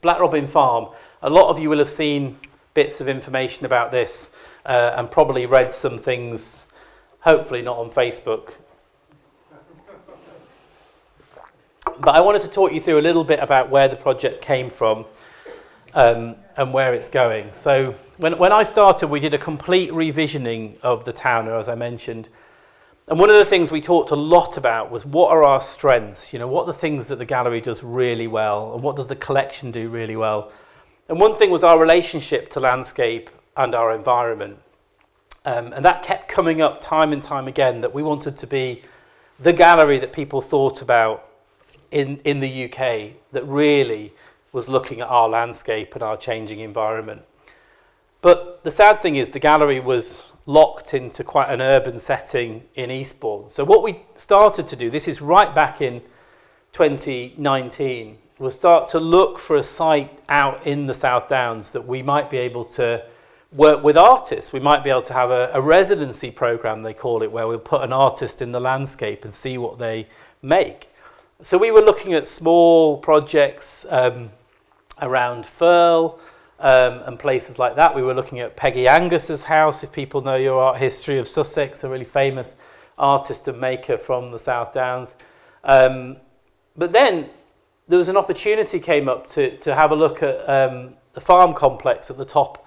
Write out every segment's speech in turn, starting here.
Black Robin Farm, a lot of you will have seen bits of information about this and probably read some things, hopefully not on Facebook. But I wanted to talk you through a little bit about where the project came from and where it's going. So when I started, we did a complete revisioning of the town, as I mentioned. And one of the things we talked a lot about was what are our strengths? You know, what are the things that the gallery does really well, and what does the collection do really well? And one thing was our relationship to landscape and our environment. And that kept coming up time and time again, that we wanted to be the gallery that people thought about in the UK that really was looking at our landscape and our changing environment. But the sad thing is the gallery was locked into quite an urban setting in Eastbourne. So what we started to do, this is right back in 2019, was start to look for a site out in the South Downs that we might be able to work with artists. We might be able to have a residency program, they call it, where we'll put an artist in the landscape and see what they make. So we were looking at small projects around Firle, and places like that. We were looking at Peggy Angus's house, if people know your art history of Sussex, a really famous artist and maker from the South Downs. But then there was an opportunity came up to have a look at the farm complex at the top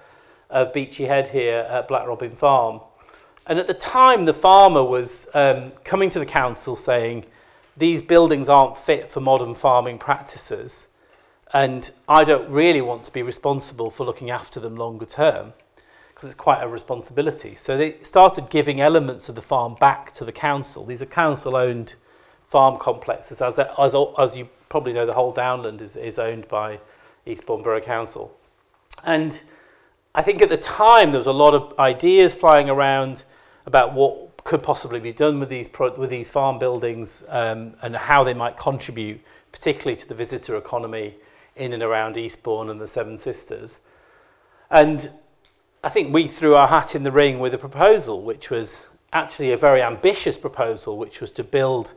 of Beachy Head here at Black Robin Farm. And at the time, the farmer was coming to the council saying, these buildings aren't fit for modern farming practices, and I don't really want to be responsible for looking after them longer term, because it's quite a responsibility. So they started giving elements of the farm back to the council. These are council-owned farm complexes. As you probably know, the whole Downland is owned by Eastbourne Borough Council. And I think at the time there was a lot of ideas flying around about what could possibly be done with these farm buildings and how they might contribute, particularly to the visitor economy in and around Eastbourne and the Seven Sisters. And I think we threw our hat in the ring with a proposal, which was actually a very ambitious proposal, which was to build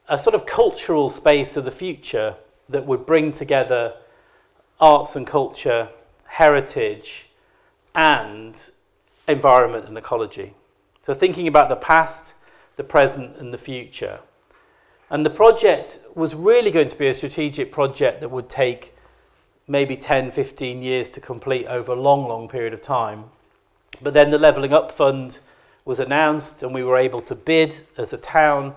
a sort of cultural space of the future that would bring together arts and culture, heritage, and environment and ecology. So thinking about the past, the present, and the future. And the project was really going to be a strategic project that would take maybe 10, 15 years to complete over a long, long period of time. But then the Levelling Up Fund was announced and we were able to bid as a town.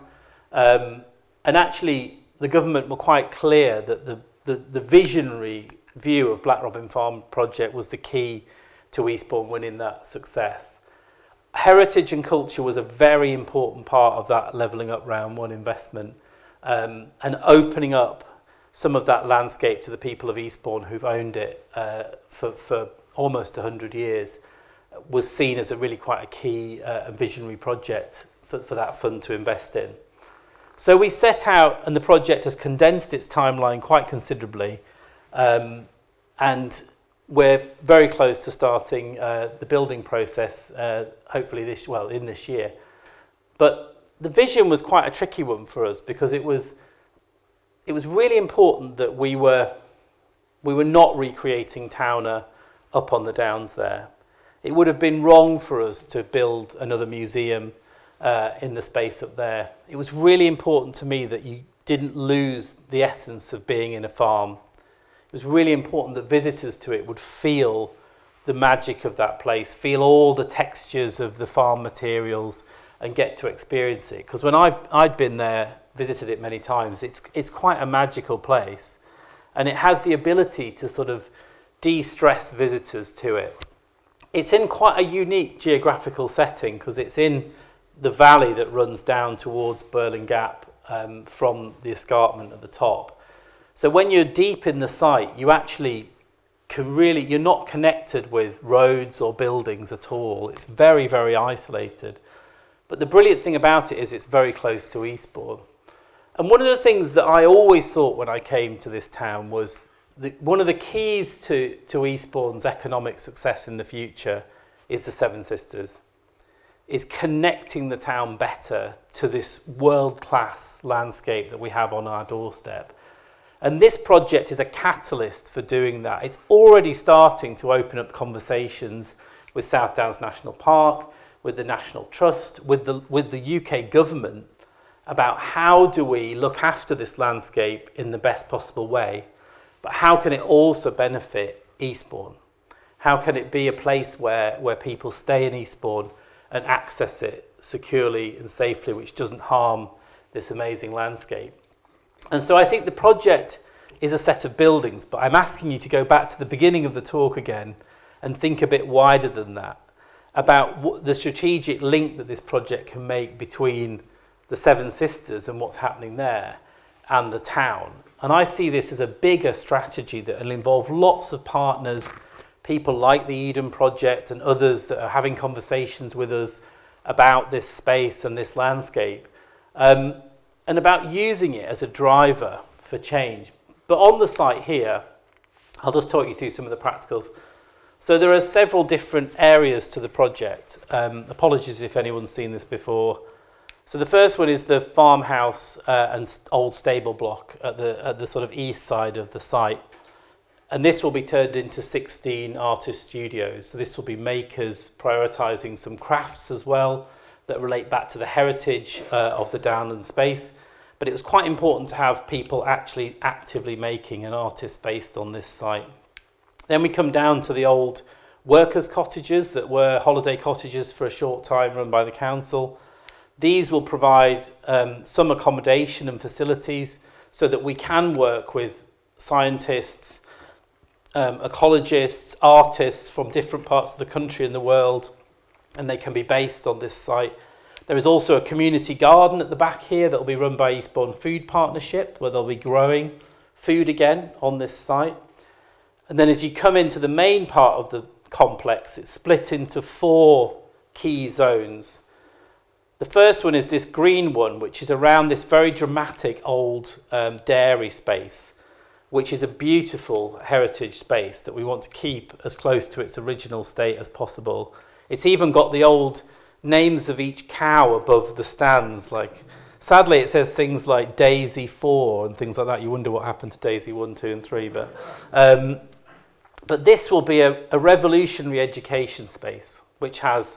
And actually, the government were quite clear that the visionary view of Black Robin Farm project was the key to Eastbourne winning that success. Heritage and culture was a very important part of that Levelling Up Round 1 investment. And opening up some of that landscape to the people of Eastbourne who've owned it for almost 100 years was seen as a really quite a key and visionary project for that fund to invest in. So we set out, and the project has condensed its timeline quite considerably, and we're very close to starting the building process, hopefully in this year. But the vision was quite a tricky one for us because it was really important that we were not recreating Towner up on the downs there. It would have been wrong for us to build another museum in the space up there. It was really important to me that you didn't lose the essence of being in a farm. It was really important that visitors to it would feel the magic of that place, feel all the textures of the farm materials, and get to experience it. Because when I'd been there, visited it many times, it's quite a magical place, and it has the ability to sort of de-stress visitors to it. It's in quite a unique geographical setting because it's in the valley that runs down towards Burling Gap from the escarpment at the top. So when you're deep in the site, you actually you're not connected with roads or buildings at all. It's very, very isolated. But the brilliant thing about it is it's very close to Eastbourne. And one of the things that I always thought when I came to this town was one of the keys to Eastbourne's economic success in the future is the Seven Sisters, is connecting the town better to this world-class landscape that we have on our doorstep. And this project is a catalyst for doing that. It's already starting to open up conversations with South Downs National Park, with the National Trust, with the UK government about how do we look after this landscape in the best possible way, but how can it also benefit Eastbourne? How can it be a place where people stay in Eastbourne and access it securely and safely, which doesn't harm this amazing landscape? And so I think the project is a set of buildings, but I'm asking you to go back to the beginning of the talk again and think a bit wider than that, about the strategic link that this project can make between the Seven Sisters and what's happening there and the town. And I see this as a bigger strategy that will involve lots of partners, people like the Eden Project and others that are having conversations with us about this space and this landscape, and about using it as a driver for change. But on the site here, I'll just talk you through some of the practicals. So there are several different areas to the project. Apologies if anyone's seen this before. So the first one is the farmhouse and old stable block at the sort of east side of the site. And this will be turned into 16 artist studios. So this will be makers prioritising some crafts as well that relate back to the heritage of the downland space. But it was quite important to have people actually actively making an artist based on this site. Then we come down to the old workers' cottages that were holiday cottages for a short time run by the council. These will provide some accommodation and facilities so that we can work with scientists, ecologists, artists from different parts of the country and the world, and they can be based on this site. There is also a community garden at the back here that will be run by Eastbourne Food Partnership, where they'll be growing food again on this site. And then as you come into the main part of the complex, it's split into 4 key zones. The first one is this green one, which is around this very dramatic old dairy space, which is a beautiful heritage space that we want to keep as close to its original state as possible. It's even got the old names of each cow above the stands. Like, sadly, it says things like Daisy 4 and things like that. You wonder what happened to Daisy 1, 2 and 3. But this will be a revolutionary education space, which has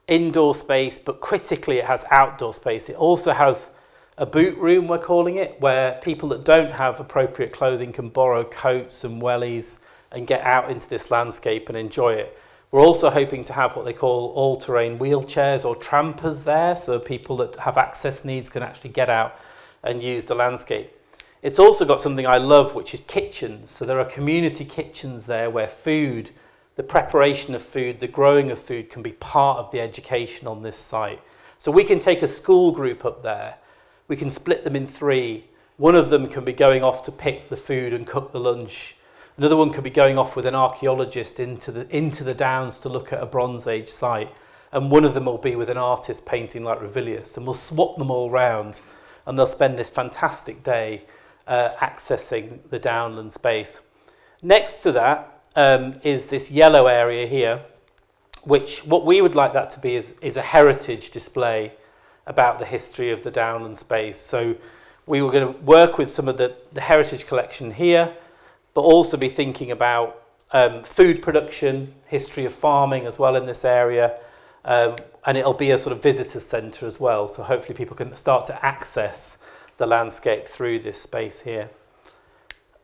indoor space, but critically it has outdoor space. It also has a boot room, we're calling it, where people that don't have appropriate clothing can borrow coats and wellies and get out into this landscape and enjoy it. We're also hoping to have what they call all-terrain wheelchairs or trampers there, so people that have access needs can actually get out and use the landscape. It's also got something I love, which is kitchens. So there are community kitchens there where food, the preparation of food, the growing of food can be part of the education on this site. So we can take a school group up there. We can split them in 3. One of them can be going off to pick the food and cook the lunch. Another one could be going off with an archaeologist into the Downs to look at a Bronze Age site. And one of them will be with an artist painting like Ravilius. And we'll swap them all round and they'll spend this fantastic day accessing the downland space. Next to that is this yellow area here, which what we would like that to be is a heritage display about the history of the downland space. So we were going to work with some of the heritage collection here, but also be thinking about food production, history of farming as well in this area, and it'll be a sort of visitors centre as well, so hopefully people can start to access the landscape through this space here.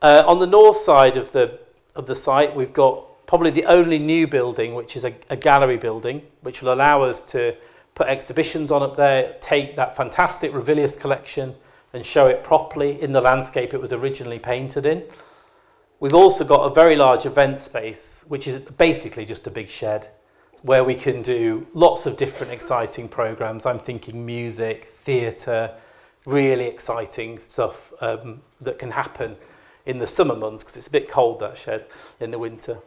On the north side of the site, we've got probably the only new building, which is a gallery building, which will allow us to put exhibitions on up there, take that fantastic Ravilius collection and show it properly in the landscape it was originally painted in. We've also got a very large event space, which is basically just a big shed where we can do lots of different exciting programs. I'm thinking music, theatre, really exciting stuff that can happen in the summer months because it's a bit cold, that shed, in the winter.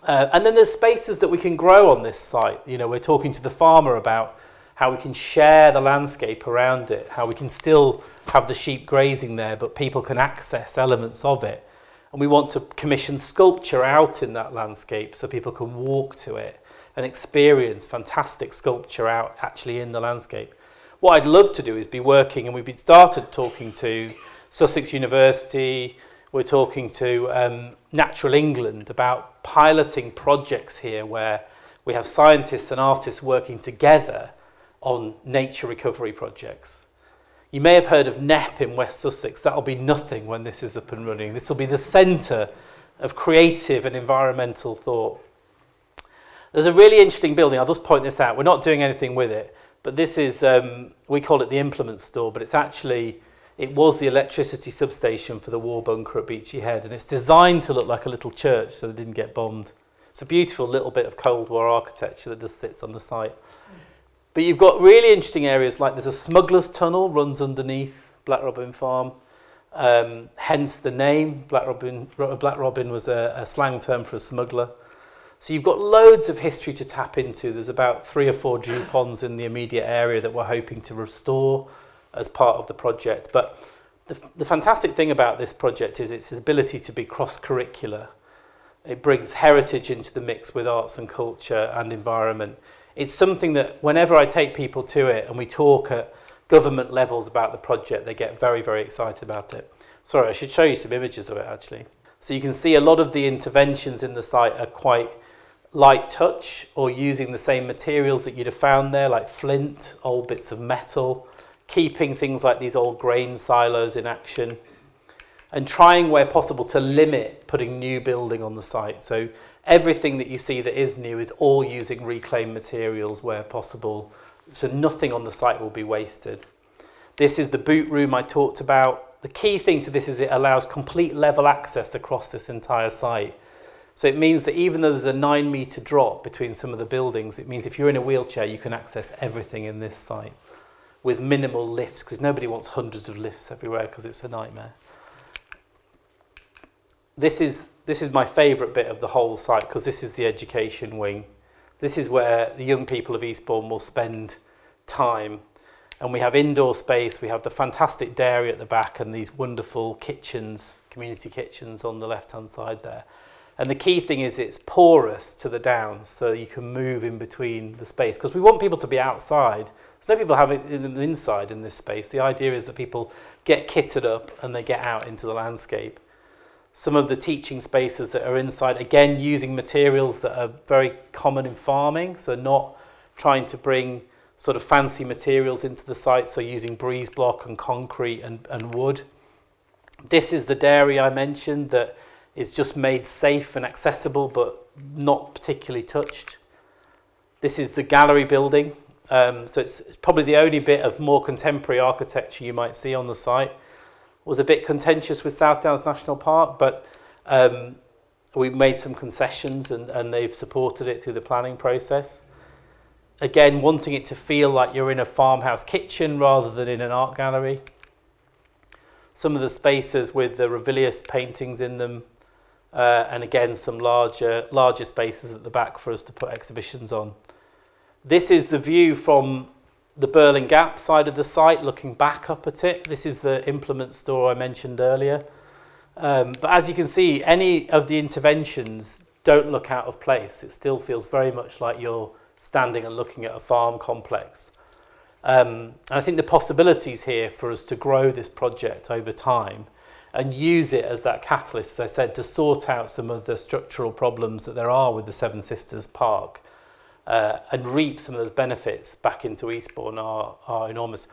And then there's spaces that we can grow on this site. You know, we're talking to the farmer about how we can share the landscape around it, how we can still have the sheep grazing there, but people can access elements of it. And we want to commission sculpture out in that landscape so people can walk to it and experience fantastic sculpture out actually in the landscape. What I'd love to do is be working, and we've been started talking to Sussex University. We're talking to Natural England about piloting projects here where we have scientists and artists working together on nature recovery projects. You may have heard of NEP in West Sussex. That'll be nothing when this is up and running. This will be the centre of creative and environmental thought. There's a really interesting building. I'll just point this out. We're not doing anything with it, but this is, we call it the implement store, but it's actually, it was the electricity substation for the war bunker at Beachy Head, and it's designed to look like a little church so it didn't get bombed. It's a beautiful little bit of Cold War architecture that just sits on the site. But you've got really interesting areas like there's a smuggler's tunnel runs underneath Black Robin Farm, hence the name. Black Robin was a slang term for a smuggler. So you've got loads of history to tap into. There's about 3 or 4 dew ponds in the immediate area that we're hoping to restore as part of the project. But the fantastic thing about this project is its ability to be cross-curricular. It brings heritage into the mix with arts and culture and environment. It's something that whenever I take people to it and we talk at government levels about the project, they get very, very excited about it. Sorry, I should show you some images of it actually. So you can see a lot of the interventions in the site are quite light touch or using the same materials that you'd have found there, like flint, old bits of metal, keeping things like these old grain silos in action, and trying where possible to limit putting new building on the site. So everything that you see that is new is all using reclaimed materials where possible, so nothing on the site will be wasted. This is the boot room I talked about. The key thing to this is it allows complete level access across this entire site. So it means that even though there's a 9-metre drop between some of the buildings, it means if you're in a wheelchair, you can access everything in this site with minimal lifts, because nobody wants hundreds of lifts everywhere because it's a nightmare. This is my favourite bit of the whole site because this is the education wing. This is where the young people of Eastbourne will spend time. And we have indoor space, we have the fantastic dairy at the back and these wonderful kitchens, community kitchens on the left-hand side there. And the key thing is it's porous to the downs, so you can move in between the space. Because we want people to be outside. There's no people having it inside in this space. The idea is that people get kitted up and they get out into the landscape. Some of the teaching spaces that are inside, again, using materials that are very common in farming, so not trying to bring sort of fancy materials into the site, so using breeze block and concrete and wood. This is the dairy I mentioned that is just made safe and accessible but not particularly touched. This is the gallery building, so it's probably the only bit of more contemporary architecture you might see on the site. Was a bit contentious with South Downs National Park, but we made some concessions and they've supported it through the planning process. Again, wanting it to feel like you're in a farmhouse kitchen rather than in an art gallery. Some of the spaces with the Revilius paintings in them, and again some larger spaces at the back for us to put exhibitions on. This is the view from the Burling Gap side of the site, looking back up at it. This is the implement store I mentioned earlier. But as you can see, any of the interventions don't look out of place. It still feels very much like you're standing and looking at a farm complex. And I think the possibilities here for us to grow this project over time and use it as that catalyst, as I said, to sort out some of the structural problems that there are with the Seven Sisters Park and reap some of those benefits back into Eastbourne are enormous.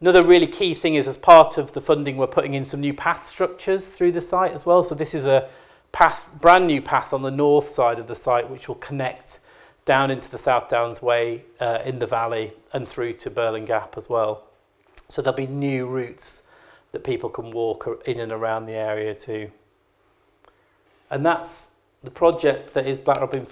Another really key thing is as part of the funding, we're putting in some new path structures through the site as well. So this is a brand new path on the north side of the site, which will connect down into the South Downs Way in the valley and through to Burling Gap as well. So there'll be new routes that people can walk in and around the area too. And that's the project that is Black Robin